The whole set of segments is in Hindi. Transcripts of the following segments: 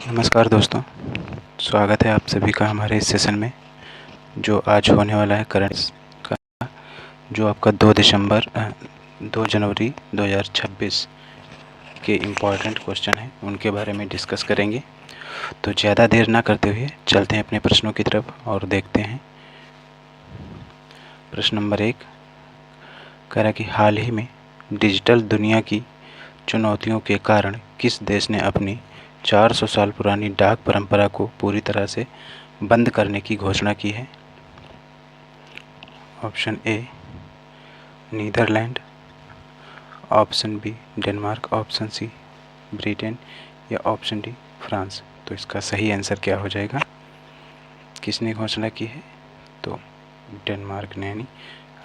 नमस्कार दोस्तों, स्वागत है आप सभी का हमारे इस सेशन में जो आज होने वाला है करंट्स का, जो आपका 2 जनवरी 2026 के इम्पॉर्टेंट क्वेश्चन हैं उनके बारे में डिस्कस करेंगे। तो ज़्यादा देर ना करते हुए चलते हैं अपने प्रश्नों की तरफ और देखते हैं। प्रश्न नंबर 1 कह रहा है कि हाल ही में डिजिटल दुनिया की चुनौतियों के कारण किस देश ने अपनी 400 साल पुरानी डाक परंपरा को पूरी तरह से बंद करने की घोषणा की है। Option A Netherland, option B Denmark, option C Britain या ऑप्शन डी फ्रांस। तो इसका सही आंसर क्या हो जाएगा, किसने घोषणा की है? तो डेनमार्क ने, यानी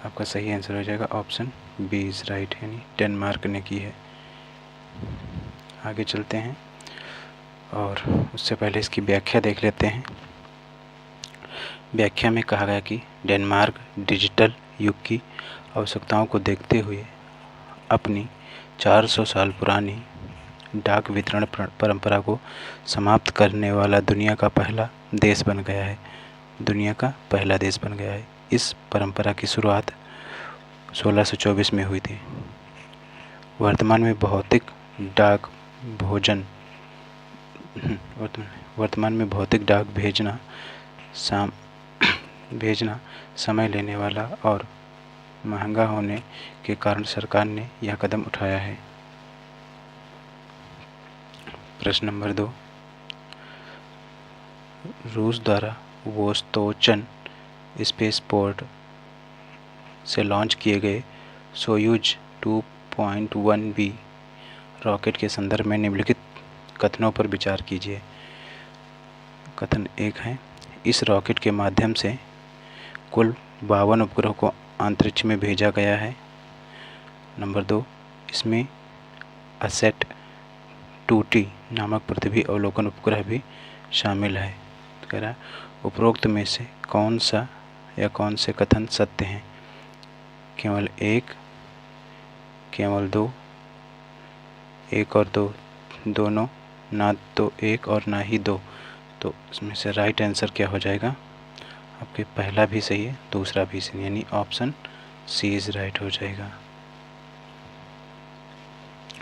आपका सही आंसर हो जाएगा ऑप्शन बी इज़ राइट, यानी डेनमार्क ने की है। आगे चलते हैं और उससे पहले इसकी व्याख्या देख लेते हैं। व्याख्या में कहा गया कि डेनमार्क डिजिटल युग की आवश्यकताओं को देखते हुए अपनी 400 साल पुरानी डाक वितरण परंपरा को समाप्त करने वाला दुनिया का पहला देश बन गया है। इस परंपरा की शुरुआत 1624 में हुई थी। वर्तमान में भौतिक डाक भेजना समय लेने वाला और महंगा होने के कारण सरकार ने यह कदम उठाया है। प्रश्न नंबर 2 रूस द्वारा वोस्तोचन स्पेसपोर्ट से लॉन्च किए गए सोयूज 2.1B रॉकेट के संदर्भ में निम्नलिखित कथनों पर विचार कीजिए। कथन 1 है, इस रॉकेट के माध्यम से कुल 52 उपग्रहों को अंतरिक्ष में भेजा गया है। नंबर 2, इसमें असेट 2T नामक पृथ्वी अवलोकन उपग्रह भी शामिल है। तो कह रहा है उपरोक्त में से कौन सा या कौन से कथन सत्य हैं? केवल 1, केवल 2, 1 और 2 दोनों, ना तो 1 और ना ही 2। तो इसमें से राइट आंसर क्या हो जाएगा? आपके पहला भी सही है, दूसरा भी सही, यानी ऑप्शन सी इज़ राइट हो जाएगा।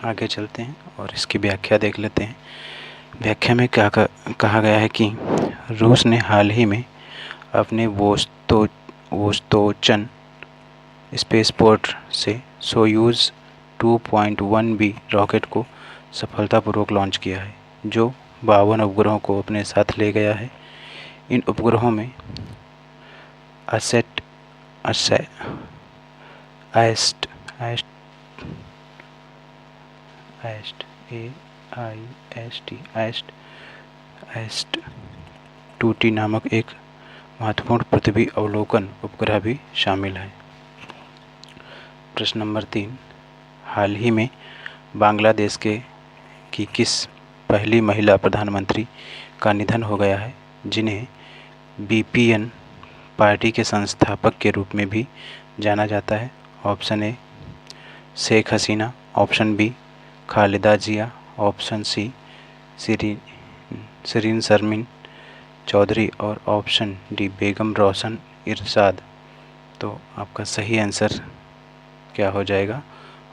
आगे चलते हैं और इसकी व्याख्या देख लेते हैं। व्याख्या में क्या कहा गया है कि रूस ने हाल ही में अपने वोस्तोचन स्पेसपोर्ट से सोयूज 2.1B रॉकेट को सफलतापूर्वक लॉन्च किया है, जो 52 उपग्रहों को अपने साथ ले गया है। इन उपग्रहों में असेट AIST 2T नामक एक महत्वपूर्ण पृथ्वी अवलोकन उपग्रह भी शामिल है। प्रश्न नंबर 3 हाल ही में बांग्लादेश की किस पहली महिला प्रधानमंत्री का निधन हो गया है, जिन्हें BPN पार्टी के संस्थापक के रूप में भी जाना जाता है? Option A Sheikh Hasina, option B Khaleda Zia, option C Shirin Sharmin Chaudhary और ऑप्शन डी बेगम रोशन इरशाद। तो आपका सही आंसर क्या हो जाएगा?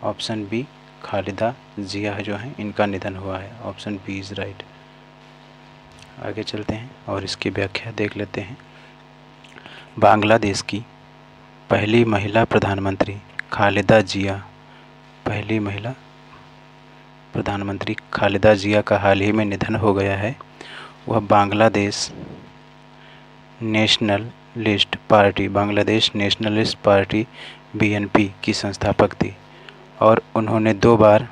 ऑप्शन बी खालिदा जिया जो हैं इनका निधन हुआ है। Option B is right. आगे चलते हैं और इसकी व्याख्या देख लेते हैं। बांग्लादेश की पहली महिला प्रधानमंत्री खालिदा जिया का हाल ही में निधन हो गया है। वह बांग्लादेश नेशनलिस्ट पार्टी BNP की संस्थापक थी और उन्होंने 2 बार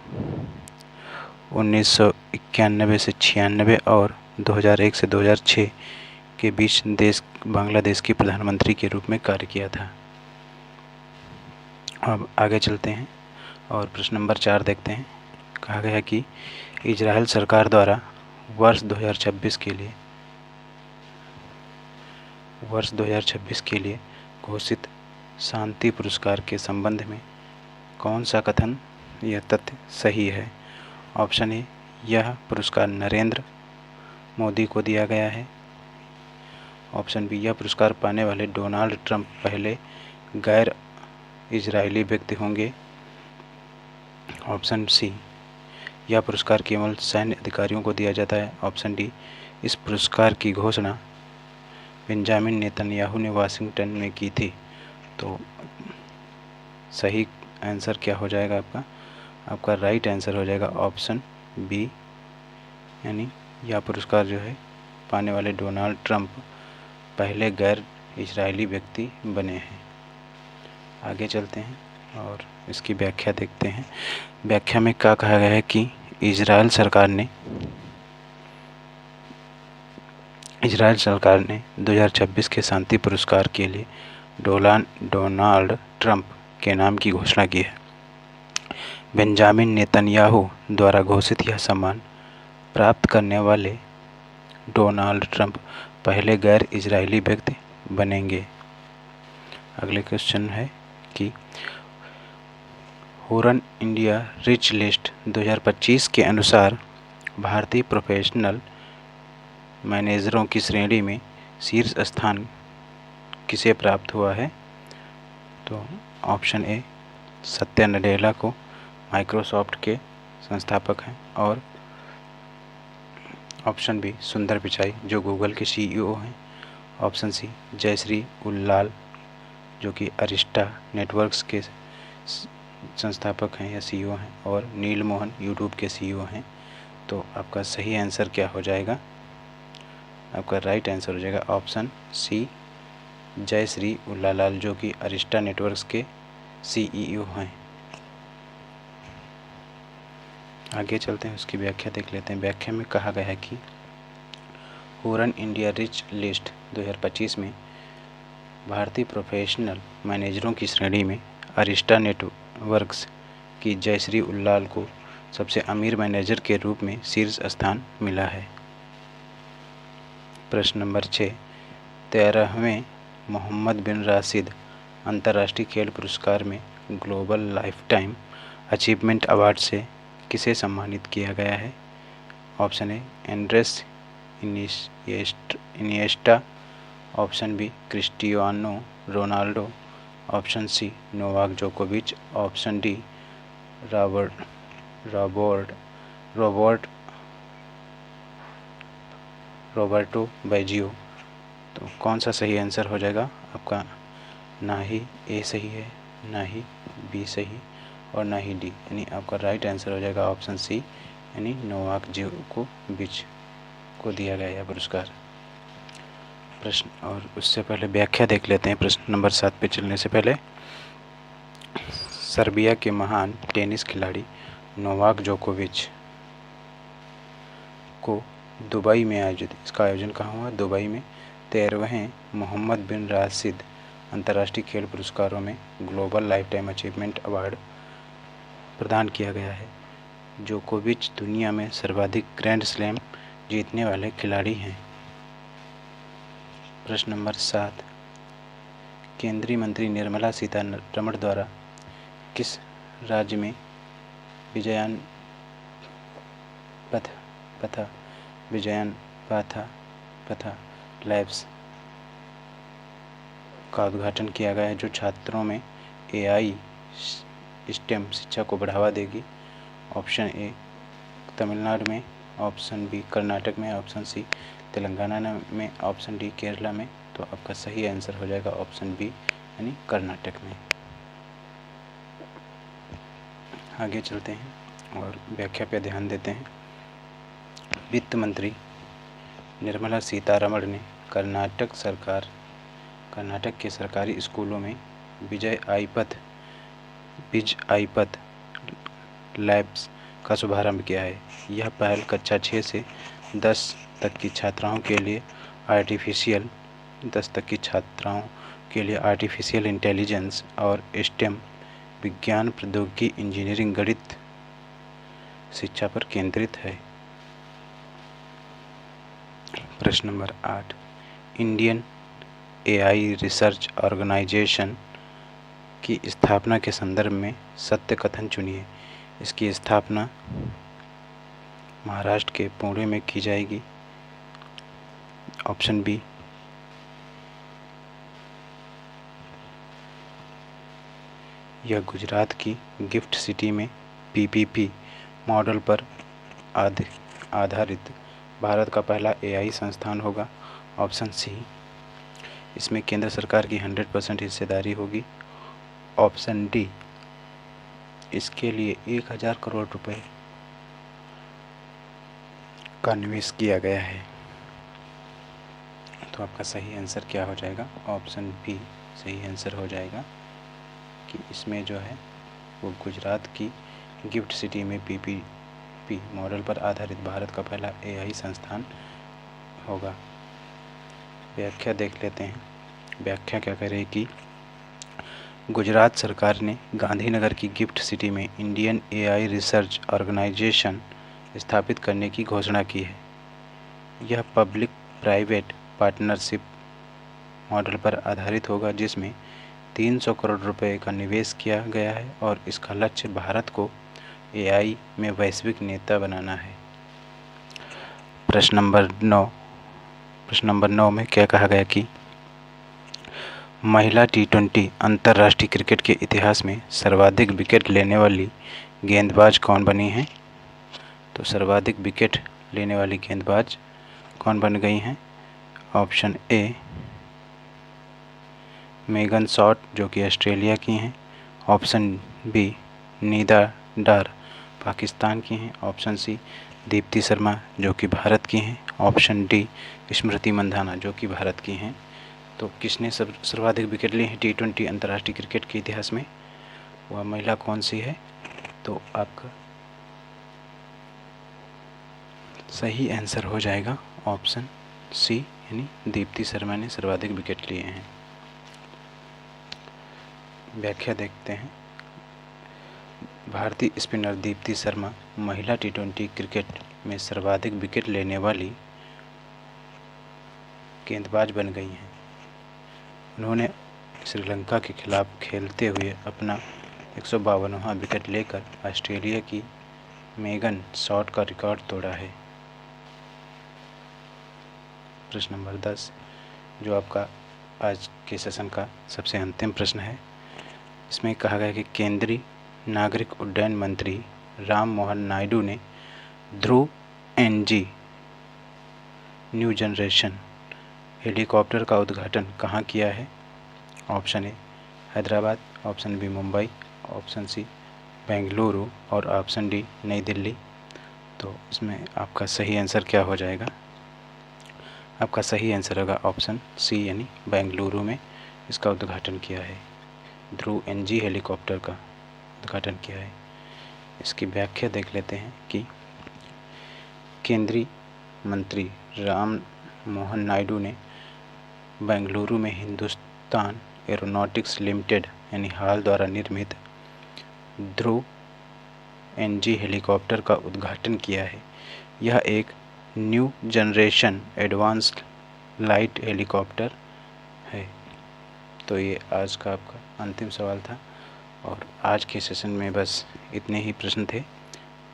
1991 से 96 और 2001 से 2006 के बीच बांग्लादेश की प्रधानमंत्री के रूप में कार्य किया था। अब आगे चलते हैं और प्रश्न नंबर 4 देखते हैं। कहा गया कि इजराइल सरकार द्वारा वर्ष 2026 के लिए घोषित शांति पुरस्कार के संबंध में कौन सा कथन या तथ्य सही है? ऑप्शन ए, यह पुरस्कार नरेंद्र मोदी को दिया गया है। ऑप्शन बी, यह पुरस्कार पाने वाले डोनाल्ड ट्रंप पहले गैर इजरायली व्यक्ति होंगे। ऑप्शन सी, यह पुरस्कार केवल सैन्य अधिकारियों को दिया जाता है। ऑप्शन डी, इस पुरस्कार की घोषणा बेंजामिन नेतन्याहू ने वाशिंगटन में की थी। तो सही आंसर क्या हो जाएगा आपका राइट आंसर हो जाएगा ऑप्शन बी, यानी यह पुरस्कार जो है पाने वाले डोनाल्ड ट्रंप पहले गैर इजरायली व्यक्ति बने हैं। आगे चलते हैं और इसकी व्याख्या देखते हैं। व्याख्या में क्या कहा गया है कि इजराइल सरकार ने 2026 के शांति पुरस्कार के लिए डोनाल्ड ट्रंप के नाम की घोषणा की है। बेंजामिन नेतन्याहू द्वारा घोषित यह सम्मान प्राप्त करने वाले डोनाल्ड ट्रंप पहले गैर इजरायली व्यक्ति बनेंगे। अगले क्वेश्चन है कि हुरन इंडिया रिच लिस्ट 2025 के अनुसार भारतीय प्रोफेशनल मैनेजरों की श्रेणी में शीर्ष स्थान किसे प्राप्त हुआ है। तो ऑप्शन ए, सत्या नडेला को माइक्रोसॉफ्ट के संस्थापक हैं। और ऑप्शन बी, सुंदर पिचाई जो गूगल के CEO हैं। ऑप्शन सी, जयश्री उल्लाल जो कि अरिस्टा नेटवर्क्स के संस्थापक हैं या CEO हैं। और नील मोहन यूट्यूब के CEO हैं। तो आपका सही आंसर क्या हो जाएगा, आपका राइट आंसर हो जाएगा ऑप्शन सी, जयश्री उल्लाल जो कि अरिस्टा नेटवर्क्स के CEO हैं। आगे चलते हैं, उसकी व्याख्या देख लेते हैं। व्याख्या में कहा गया है कि हुरन इंडिया रिच लिस्ट 2025 में भारतीय प्रोफेशनल मैनेजरों की श्रेणी में अरिस्टा नेटवर्क्स की जयश्री उल्लाल को सबसे अमीर मैनेजर के रूप में शीर्ष स्थान मिला है। प्रश्न नंबर 6, 13वें मोहम्मद बिन राशिद अंतर्राष्ट्रीय खेल पुरस्कार में ग्लोबल लाइफटाइम अचीवमेंट अवार्ड से किसे सम्मानित किया गया है। Option A, Andres Iniesta. Option B, Cristiano Ronaldo. Option C, Novak जोकोविच। Option D, Roberto Baggio. तो कौन सा सही आंसर हो जाएगा आपका, ना ही ए सही है, ना ही बी सही और ना ही डी, यानी आपका राइट आंसर हो जाएगा ऑप्शन सी, यानी नोवाक जोकोविच को दिया गया यह पुरस्कार। प्रश्न और उससे पहले व्याख्या देख लेते हैं। प्रश्न नंबर 7 पे चलने से पहले, सर्बिया के महान टेनिस खिलाड़ी नोवाक जोकोविच को दुबई में आयोजित, इसका आयोजन कहाँ हुआ, दुबई में 13वें मोहम्मद बिन राशिद अंतर्राष्ट्रीय खेल पुरस्कारों में ग्लोबल लाइफटाइम अचीवमेंट अवार्ड प्रदान किया गया है। जोकोविच दुनिया में सर्वाधिक ग्रैंड स्लैम जीतने वाले खिलाड़ी हैं। प्रश्न नंबर 7, केंद्रीय मंत्री निर्मला सीतारमण द्वारा किस राज्य में विजयन पथा लैब्स का उद्घाटन किया गया है, जो छात्रों में AI स्टेम शिक्षा को बढ़ावा देगी। ऑप्शन ए, तमिलनाडु में। ऑप्शन बी, कर्नाटक में। ऑप्शन सी, तेलंगाना में। ऑप्शन डी, केरला में। तो आपका सही आंसर हो जाएगा ऑप्शन बी, यानी कर्नाटक में। आगे चलते हैं और व्याख्या पे ध्यान देते हैं। वित्त मंत्री निर्मला सीतारमण ने कर्नाटक के सरकारी स्कूलों में विज आई पथ लैब्स का शुभारंभ किया है। यह पहल कक्षा 6 से 10 तक की छात्राओं के लिए आर्टिफिशियल इंटेलिजेंस और स्टेम विज्ञान, प्रौद्योगिकी, इंजीनियरिंग, गणित शिक्षा पर केंद्रित है। प्रश्न number 8, Indian AI research organisation की स्थापना के संदर्भ में सत्य कथन चुनिए। इसकी स्थापना महाराष्ट्र के पुणे में की जाएगी। Option B. यह गुजरात की गिफ्ट सिटी में पीपीपी मॉडल पर आधारित भारत का पहला एआई संस्थान होगा। Option C. इसमें केंद्र सरकार की 100% हिस्सेदारी होगी। Option D. इसके लिए 1000 करोड़ रुपए का निवेश किया गया है। तो आपका सही आंसर क्या हो जाएगा? ऑप्शन बी सही आंसर हो जाएगा कि इसमें जो है वो गुजरात की गिफ्ट सिटी में पीपीपी मॉडल पर आधारित भारत का पहला एआई संस्थान होगा। व्याख्या देख लेते हैं। व्याख्या क्या कह रही है कि गुजरात सरकार ने गांधीनगर की गिफ्ट सिटी में इंडियन एआई रिसर्च ऑर्गेनाइजेशन स्थापित करने की घोषणा की है। यह पब्लिक प्राइवेट पार्टनरशिप मॉडल पर आधारित होगा जिसमें 300 करोड़ रुपए का निवेश किया गया है और इसका लक्ष्य भारत को एआई में वैश्विक नेता बनाना है। प्रश्न नंबर 9 में क्या कहा गया कि महिला T20 अंतर्राष्ट्रीय क्रिकेट के इतिहास में सर्वाधिक विकेट लेने वाली गेंदबाज कौन बनी हैं? तो सर्वाधिक विकेट लेने वाली गेंदबाज कौन बन गई हैं? ऑप्शन ए मेगन शॉट जो कि ऑस्ट्रेलिया की हैं। ऑप्शन बी नीदा डार पाकिस्तान की हैं। ऑप्शन सी दीप्ति शर्मा जो कि भारत की हैं। ऑप्शन डी स्मृति मंधाना जो कि भारत की हैं। तो किसने सर्वाधिक विकेट लिए हैं T20 अंतर्राष्ट्रीय क्रिकेट के इतिहास में? वह महिला कौन सी है? तो आपका सही आंसर हो जाएगा ऑप्शन सी यानी दीप्ति शर्मा ने सर्वाधिक विकेट लिए हैं। व्याख्या देखते हैं। भारतीय स्पिनर दीप्ति शर्मा महिला T20 क्रिकेट में सर्वाधिक विकेट लेने वाली गेंदबाज बन गई हैं। उन्होंने श्रीलंका के खिलाफ खेलते हुए अपना 152वां विकेट लेकर ऑस्ट्रेलिया की मेगन शॉट का रिकॉर्ड तोड़ा है। प्रश्न नंबर 10 जो आपका आज के सेशन का सबसे अंतिम प्रश्न है। इसमें कहा गया कि केंद्रीय नागरिक उड्डयन मंत्री राम मोहन नायडू ने Dhruv NG new generation helicopter का उद्घाटन कहाँ किया है? Option A Hyderabad, option B Mumbai, option C Bengaluru और ऑप्शन डी नई दिल्ली। तो इसमें आपका सही आंसर क्या हो जाएगा? आपका सही आंसर होगा ऑप्शन सी यानी बेंगलुरु में इसका उद्घाटन किया है। ध्रुव NG हेलीकॉप्टर का उद्घाटन किया है। इसकी व्याख्या देख लेते हैं कि केंद्रीय मंत्री राम मोहन नायडू ने बेंगलुरु में हिंदुस्तान एरोनॉटिक्स लिमिटेड यानी हाल द्वारा निर्मित ध्रुव NG हेलीकॉप्टर का उद्घाटन किया है। यह एक new generation advanced light helicopter है। तो ये आज का आपका अंतिम सवाल था और आज के सेशन में बस इतने ही प्रश्न थे।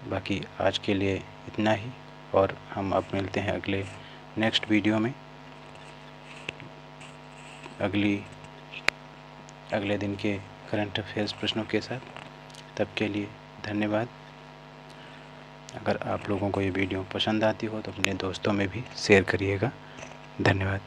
बाकी आज के लिए इतना ही और हम अब मिलते हैं अगले नेक्स्ट वीडियो में अगले दिन के करंट अफेयर्स प्रश्नों के साथ। तब के लिए धन्यवाद। अगर आप लोगों को ये वीडियो पसंद आती हो तो अपने दोस्तों में भी शेयर करिएगा। धन्यवाद।